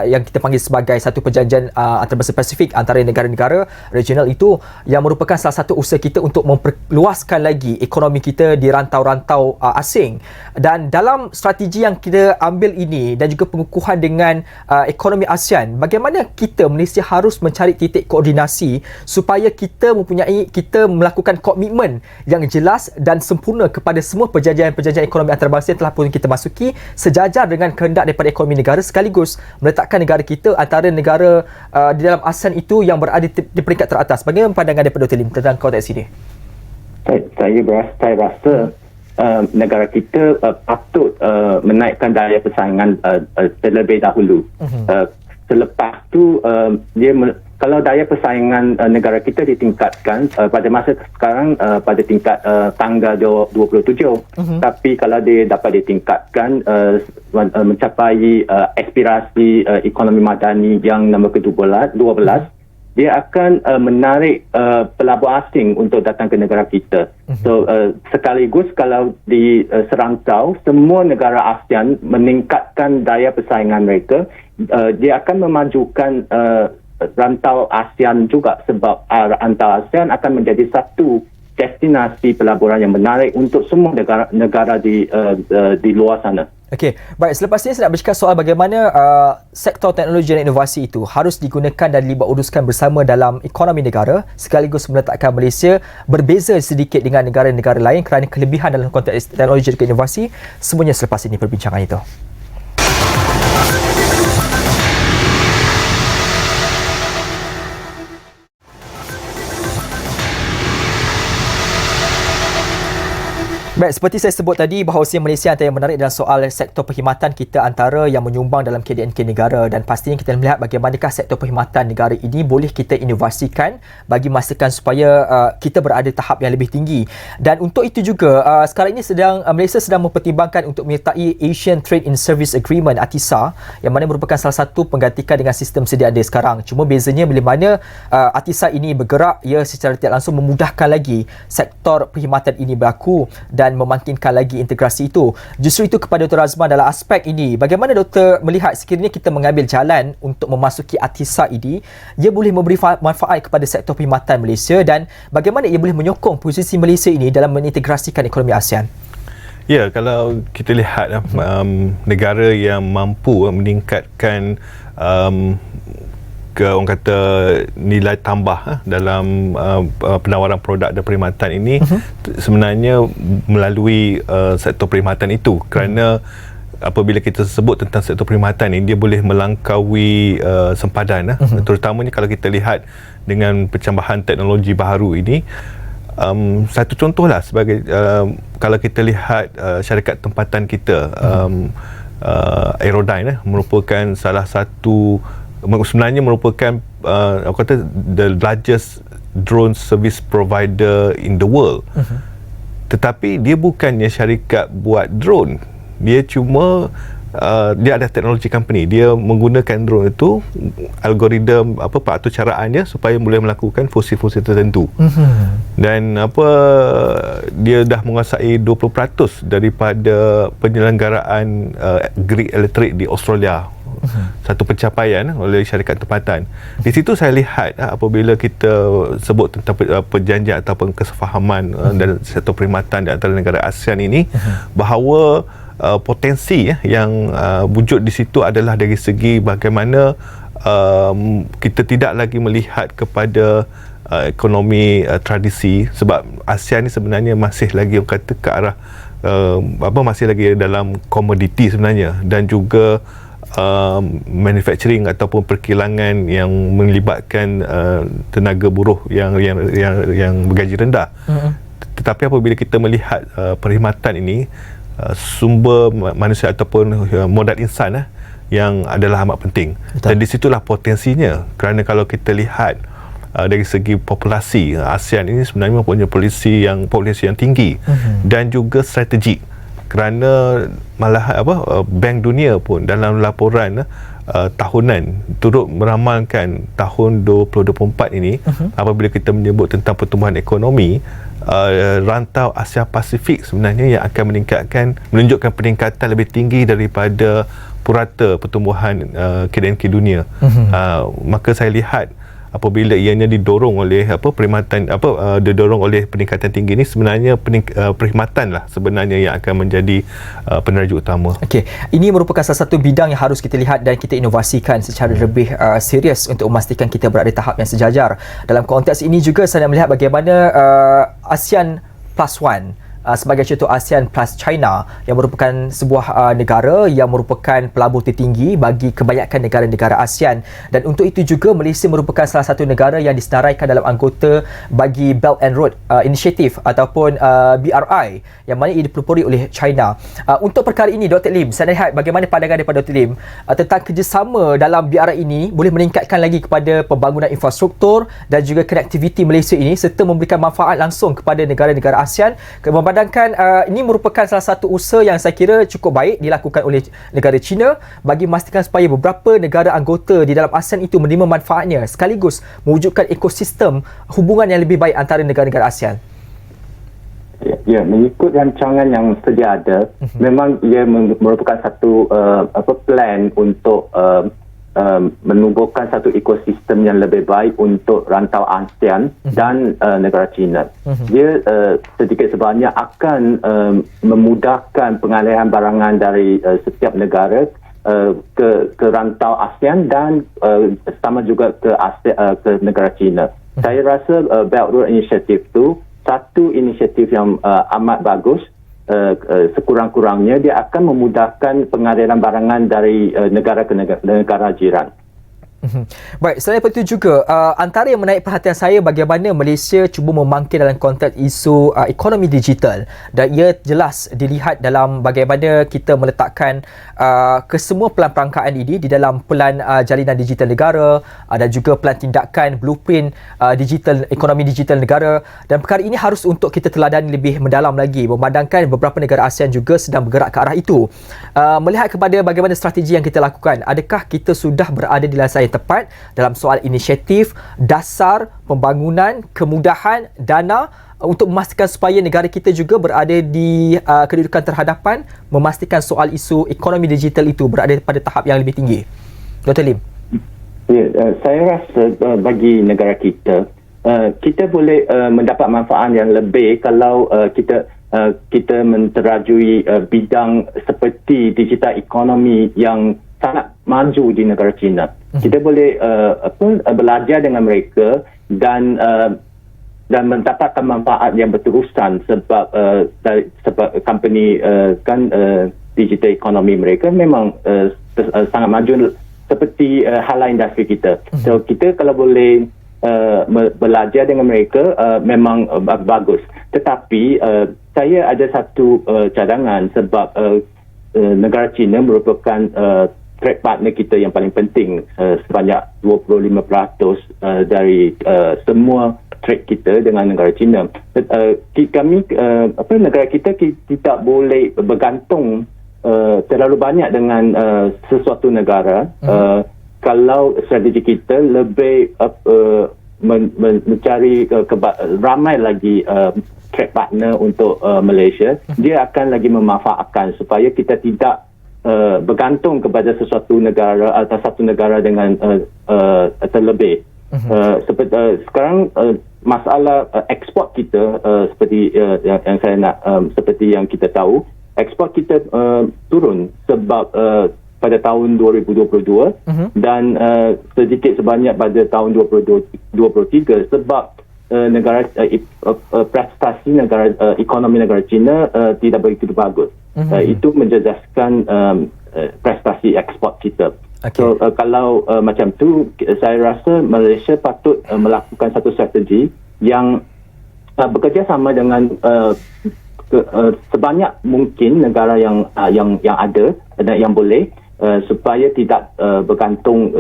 yang kita panggil sebagai satu perjanjian antarabangsa Pasifik antara negara-negara regional itu, yang merupakan salah satu usaha kita untuk memperluaskan lagi ekonomi kita di rantau-rantau asing. Dan dalam strategi yang kita ambil ini dan juga pengukuhan dengan ekonomi ASEAN, bagaimana kita Malaysia harus mencari titik koordinasi supaya kita melakukan komitmen yang jelas dan sempurna kepada semua perjanjian-perjanjian ekonomi antarabangsa yang telah pun kita masuki, sejajar dengan kehendak daripada ekonomi negara, sekaligus meletakkan negara kita antara negara di dalam ASEAN itu yang berada di peringkat teratas. Bagaimana pandangan daripada Dr. Lim tentang konteks ini? Saya rasa negara kita patut menaikkan daya persaingan terlebih dahulu. Selepas tu kalau daya persaingan negara kita ditingkatkan pada masa sekarang pada tingkat tangga 27, tapi kalau dia dapat ditingkatkan mencapai aspirasi ekonomi madani yang nombor ke-12, dia akan menarik pelabur asing untuk datang ke negara kita. So sekaligus kalau di serantau semua negara ASEAN meningkatkan daya persaingan mereka, dia akan memajukan rantau ASEAN juga, sebab rantau ASEAN akan menjadi satu destinasi pelaburan yang menarik untuk semua negara di luar sana. Okey, baik. Selepas ini saya nak bercakap soal bagaimana sektor teknologi dan inovasi itu harus digunakan dan dilibat uruskan bersama dalam ekonomi negara, sekaligus meletakkan Malaysia berbeza sedikit dengan negara-negara lain kerana kelebihan dalam konteks teknologi dan inovasi. Semuanya selepas ini perbincangan itu. Baik, seperti saya sebut tadi, bahawasanya Malaysia antara yang menarik dalam soal sektor perkhidmatan, kita antara yang menyumbang dalam KDNK negara, dan pastinya kita melihat bagaimanakah sektor perkhidmatan negara ini boleh kita inovasikan bagi memastikan supaya kita berada tahap yang lebih tinggi. Dan untuk itu juga sekarang ini Malaysia sedang mempertimbangkan untuk menyertai Asian Trade in Service Agreement ATISA, yang mana merupakan salah satu penggantikan dengan sistem sedia ada sekarang. Cuma bezanya bila mana ATISA ini bergerak, ia secara tidak langsung memudahkan lagi sektor perkhidmatan ini berlaku dan memakinkan lagi integrasi itu. Justru itu kepada Dr. Azman dalam aspek ini, bagaimana doktor melihat sekiranya kita mengambil jalan untuk memasuki ATISA ini, ia boleh memberi manfaat kepada sektor perkhidmatan Malaysia, dan bagaimana ia boleh menyokong posisi Malaysia ini dalam mengintegrasikan ekonomi ASEAN? Ya, kalau kita lihat negara yang mampu meningkatkan orang kata nilai tambah dalam penawaran produk dan perkhidmatan ini sebenarnya melalui sektor perkhidmatan itu, kerana apabila kita sebut tentang sektor perkhidmatan ini, dia boleh melangkaui sempadan, terutamanya kalau kita lihat dengan pencambahan teknologi baru ini. Satu contohlah sebagai kalau kita lihat syarikat tempatan kita, Aerodyne merupakan salah satu, sebenarnya merupakan aku kata the largest drone service provider in the world. Tetapi dia bukannya syarikat buat drone, dia cuma dia ada teknologi company. Dia menggunakan drone itu, algoritma peraturcaraannya supaya boleh melakukan fungsi-fungsi tertentu. Dan dia dah menguasai 20% daripada penyelenggaraan grid elektrik di Australia. Satu pencapaian oleh syarikat tempatan. Di situ saya lihat apabila kita sebut tentang perjanjian ataupun kesefahaman dalam sektor perkhidmatan di antara negara ASEAN ini, bahawa potensi yang wujud di situ adalah dari segi bagaimana kita tidak lagi melihat kepada ekonomi tradisi, sebab ASEAN ni sebenarnya masih lagi orang kata ke arah masih lagi dalam komoditi sebenarnya, dan juga manufacturing ataupun perkilangan yang melibatkan tenaga buruh yang bergaji rendah. Tetapi apabila kita melihat perkhidmatan ini, sumber manusia ataupun modal insan yang adalah amat penting. Betul. Dan di situlah potensinya, kerana kalau kita lihat dari segi populasi, ASEAN ini sebenarnya mempunyai populasi yang tinggi dan juga strategik, kerana malah Bank Dunia pun dalam laporan tahunan turut meramalkan tahun 2024 ini, apabila kita menyebut tentang pertumbuhan ekonomi, rantau Asia Pasifik sebenarnya yang akan menunjukkan peningkatan lebih tinggi daripada purata pertumbuhan KDNK dunia. Maka saya lihat apabila ianya didorong oleh perkhidmatan didorong oleh peningkatan tinggi ini, sebenarnya perkhidmatan lah sebenarnya yang akan menjadi peneraju utama. Okey, ini merupakan salah satu bidang yang harus kita lihat dan kita inovasikan secara lebih serius untuk memastikan kita berada di tahap yang sejajar. Dalam konteks ini juga saya nak melihat bagaimana ASEAN Plus One sebagai contoh ASEAN plus China yang merupakan sebuah negara yang merupakan pelabur tertinggi bagi kebanyakan negara-negara ASEAN, dan untuk itu juga Malaysia merupakan salah satu negara yang disenaraikan dalam anggota bagi Belt and Road Initiative ataupun BRI, yang mana ia dipelopori oleh China. Untuk perkara ini, Dr. Lim, saya lihat bagaimana pandangan daripada Dr. Lim tentang kerjasama dalam BRI ini boleh meningkatkan lagi kepada pembangunan infrastruktur dan juga konektiviti Malaysia ini, serta memberikan manfaat langsung kepada negara-negara ASEAN. Memandangkan ini merupakan salah satu usaha yang saya kira cukup baik dilakukan oleh negara China bagi memastikan supaya beberapa negara anggota di dalam ASEAN itu menerima manfaatnya, sekaligus mewujudkan ekosistem hubungan yang lebih baik antara negara-negara ASEAN. Ya, mengikut rancangan yang sedia ada, memang ia merupakan satu plan untuk menumbuhkan satu ekosistem yang lebih baik untuk rantau ASEAN dan negara China. Dia sedikit sebanyak akan memudahkan pengalihan barangan dari setiap negara ke rantau ASEAN dan sama juga ke negara China. Saya rasa Belt Road Initiative itu satu inisiatif yang amat bagus. Sekurang-kurangnya dia akan memudahkan pengaliran barangan dari negara ke negara jiran. Baik, selain itu juga antara yang menarik perhatian saya bagaimana Malaysia cuba memangkit dalam konteks isu ekonomi digital, dan ia jelas dilihat dalam bagaimana kita meletakkan kesemua pelan perangkaan ini di dalam pelan jalinan digital negara dan juga pelan tindakan blueprint digital ekonomi digital negara, dan perkara ini harus untuk kita teladani lebih mendalam lagi, memandangkan beberapa negara ASEAN juga sedang bergerak ke arah itu. Melihat kepada bagaimana strategi yang kita lakukan, adakah kita sudah berada di lansai tepat dalam soal inisiatif, dasar, pembangunan, kemudahan, dana untuk memastikan supaya negara kita juga berada di kedudukan terhadapan, memastikan soal isu ekonomi digital itu berada pada tahap yang lebih tinggi. Dr. Lim. Ya, saya rasa bagi negara kita, kita boleh mendapat manfaat yang lebih kalau kita menterajui bidang seperti digital ekonomi yang sangat maju di negara China. Kita boleh belajar dengan mereka dan mendapatkan manfaat yang berterusan sebab company digital economy mereka memang sangat maju seperti hala industri kita. So kita kalau boleh belajar dengan mereka memang bagus. Tetapi saya ada satu cadangan sebab negara China merupakan trade partner kita yang paling penting, sebanyak 25% dari semua trade kita dengan negara China. Kami negara kita tidak boleh bergantung terlalu banyak dengan sesuatu negara. Kalau strategi kita lebih mencari ramai lagi trade partner untuk Malaysia, dia akan lagi memanfaatkan supaya kita tidak bergantung kepada sesuatu negara atau satu negara dengan terlebih. Seperti sekarang masalah ekspor kita seperti yang saya nak seperti yang kita tahu, ekspor kita turun sebab pada tahun 2022 dan sedikit sebanyak pada tahun 2023 sebab negara prestasi negara ekonomi negara China tidak begitu bagus. Itu menjejaskan prestasi ekspor kita. So kalau macam tu, saya rasa Malaysia patut melakukan satu strategi yang bekerjasama dengan sebanyak mungkin negara yang ada dan yang boleh, supaya tidak bergantung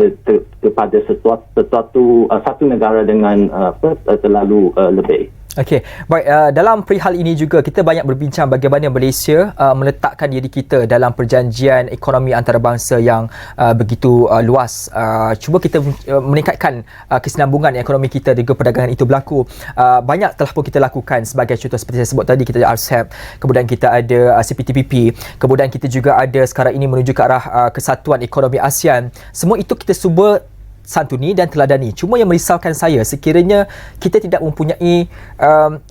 kepada satu negara dengan terlalu lebih. Okey, baik. Dalam perihal ini juga kita banyak berbincang bagaimana Malaysia meletakkan diri kita dalam perjanjian ekonomi antarabangsa yang begitu luas. Cuba kita meningkatkan kesinambungan ekonomi kita dengan perdagangan itu berlaku. Banyak telah pun kita lakukan, sebagai contoh seperti saya sebut tadi, kita ada RCEP, kemudian kita ada CPTPP, kemudian kita juga ada sekarang ini menuju ke arah Kesatuan Ekonomi ASEAN. Semua itu kita cuba santuni dan teladani. Cuma yang merisaukan saya, sekiranya kita tidak mempunyai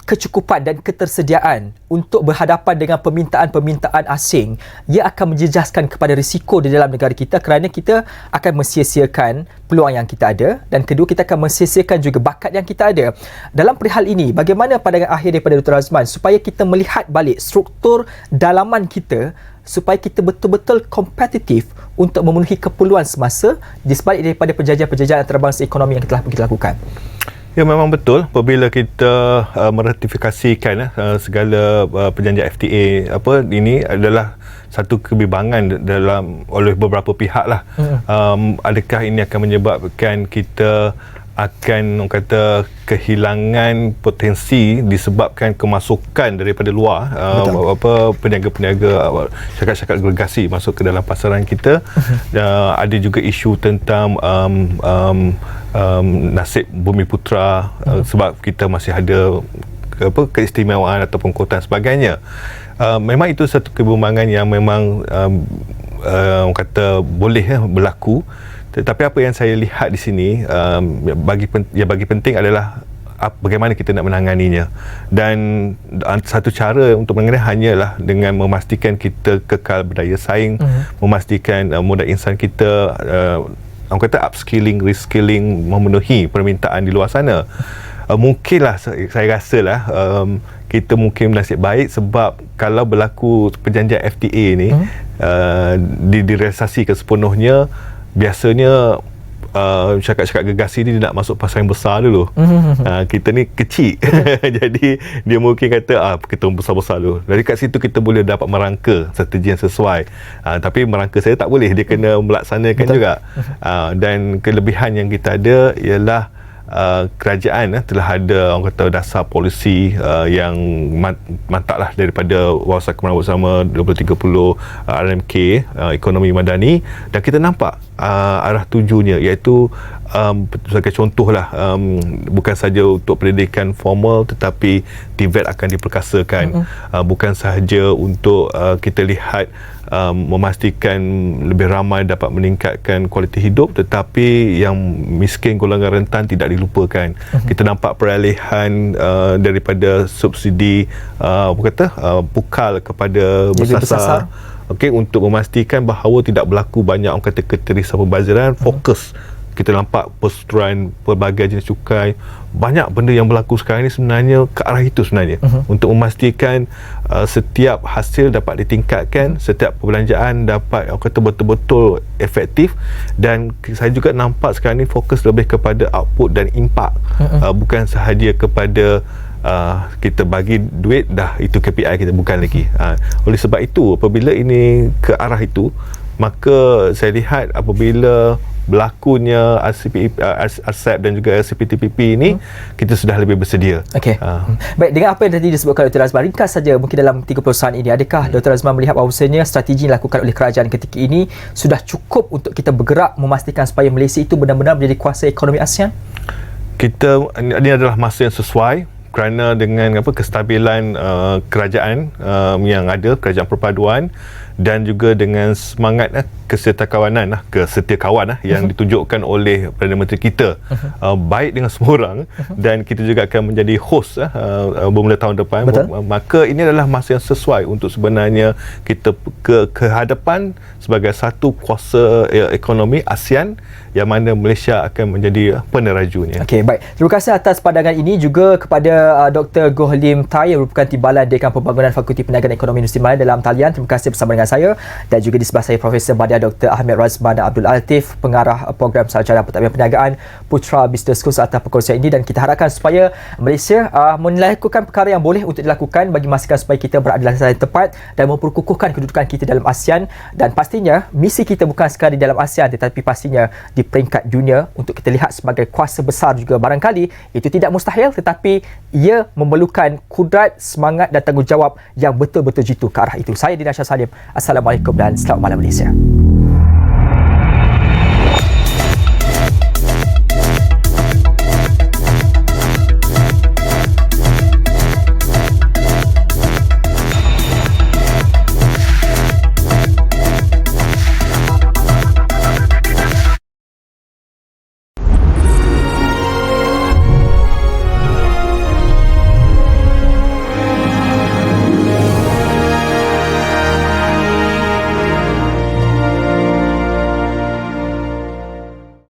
kecukupan dan ketersediaan untuk berhadapan dengan permintaan-permintaan asing, ia akan menjejaskan kepada risiko di dalam negara kita, kerana kita akan mensia-siakan peluang yang kita ada, dan kedua, kita akan mensia-siakan juga bakat yang kita ada. Dalam perihal ini, bagaimana pandangan akhir daripada Dr. Azman supaya kita melihat balik struktur dalaman kita supaya kita betul-betul kompetitif untuk memenuhi keperluan semasa di sebalik daripada perjanjian-perjanjian antarabangsa ekonomi yang telah kita lakukan? Ya, memang betul. Apabila kita meratifikasikan segala perjanjian FTA ini adalah satu kebimbangan oleh beberapa pihak lah. Adakah ini akan menyebabkan kita akan kehilangan potensi disebabkan kemasukan daripada luar, peniaga-peniaga, syarikat-syarikat agregasi masuk ke dalam pasaran kita. Ada juga isu tentang nasib Bumi Putra, sebab kita masih ada keistimewaan ataupun kota dan sebagainya. Memang itu satu kebimbangan yang memang boleh berlaku. Tetapi apa yang saya lihat di sini, bagi penting adalah bagaimana kita nak menanganinya. Dan satu cara untuk menangani hanyalah dengan memastikan kita kekal berdaya saing, memastikan modal insan kita upskilling, reskilling, memenuhi permintaan di luar sana. Mungkinlah saya rasalah kita mungkin nasib baik, sebab kalau berlaku perjanjian FTA ni direalisasikan sepenuhnya, biasanya syarikat-syarikat gergasi ni dia nak masuk pasar yang besar dulu. Kita ni kecil. Jadi dia mungkin kata kita besar-besar dulu. Dari kat situ kita boleh dapat merangka strategi yang sesuai. Tapi merangka saya tak boleh, dia kena melaksanakan juga. Dan kelebihan yang kita ada ialah kerajaan telah ada dasar polisi yang mantaplah daripada Wawasan Kemenangan Bersama 2030 RMK, ekonomi madani, dan kita nampak arah tujunya, iaitu sebagai contohlah, bukan sahaja untuk pendidikan formal tetapi TVET akan diperkasakan. Bukan sahaja untuk kita lihat memastikan lebih ramai dapat meningkatkan kualiti hidup, tetapi yang miskin, golongan rentan tidak dilupakan. Kita nampak peralihan daripada subsidi pukal kepada bersasar okey, untuk memastikan bahawa tidak berlaku banyak orang kata keterisan pembaziran, fokus. Kita nampak persetujuan pelbagai jenis cukai, banyak benda yang berlaku sekarang ni sebenarnya ke arah itu sebenarnya, untuk memastikan setiap hasil dapat ditingkatkan, setiap perbelanjaan dapat orang kata betul-betul efektif, dan saya juga nampak sekarang ni fokus lebih kepada output dan impak, bukan sahaja kepada kita bagi duit dah itu KPI kita, bukan lagi. Oleh sebab itu apabila ini ke arah itu, maka saya lihat apabila berlakunya RCEP dan juga RCPTPP ini, kita sudah lebih bersedia. Okey. Baik, dengan apa yang tadi disebutkan Dr. Azman, ringkas saja mungkin dalam 30 saat ini, adakah Dr. Azman melihat bahawasanya strategi yang dilakukan oleh kerajaan ketika ini sudah cukup untuk kita bergerak memastikan supaya Malaysia itu benar-benar menjadi kuasa ekonomi ASEAN? Ini adalah masa yang sesuai, kerana dengan kestabilan kerajaan yang ada, kerajaan perpaduan, dan juga dengan semangat kesetiakawanan, kesetiakawan yang ditunjukkan oleh Perdana Menteri kita, baik dengan semua orang, dan kita juga akan menjadi host bermula tahun depan. Maka ini adalah masa yang sesuai untuk sebenarnya kita ke hadapan sebagai satu kuasa ekonomi ASEAN, yang mana Malaysia akan menjadi penerajunya. Okey, baik. Terima kasih atas pandangan ini, juga kepada Dr. Goh Lim Tai yang merupakan Timbalan Dekan Pembangunan Fakulti Perniagaan Ekonomi Industri Melayu dalam talian. Terima kasih bersama dengan saya, dan juga di sebelah saya Profesor Badia Dr. Ahmad Razman Abdul Latif, Pengarah Program Sarjana Pentadbiran Perniagaan Putra Business School, atas perkongsian ini. Dan kita harapkan supaya Malaysia melakukan perkara yang boleh untuk dilakukan bagi memastikan supaya kita berada dalam jalan yang tepat dan memperkukuhkan kedudukan kita dalam ASEAN, dan pastinya misi kita bukan sekadar di dalam ASEAN, tetapi pastinya di peringkat dunia untuk kita lihat sebagai kuasa besar juga. Barangkali itu tidak mustahil, tetapi ia memerlukan kudrat, semangat dan tanggungjawab yang betul-betul jitu ke arah itu. Saya Dina Shah Salim. Assalamualaikum dan selamat malam Malaysia.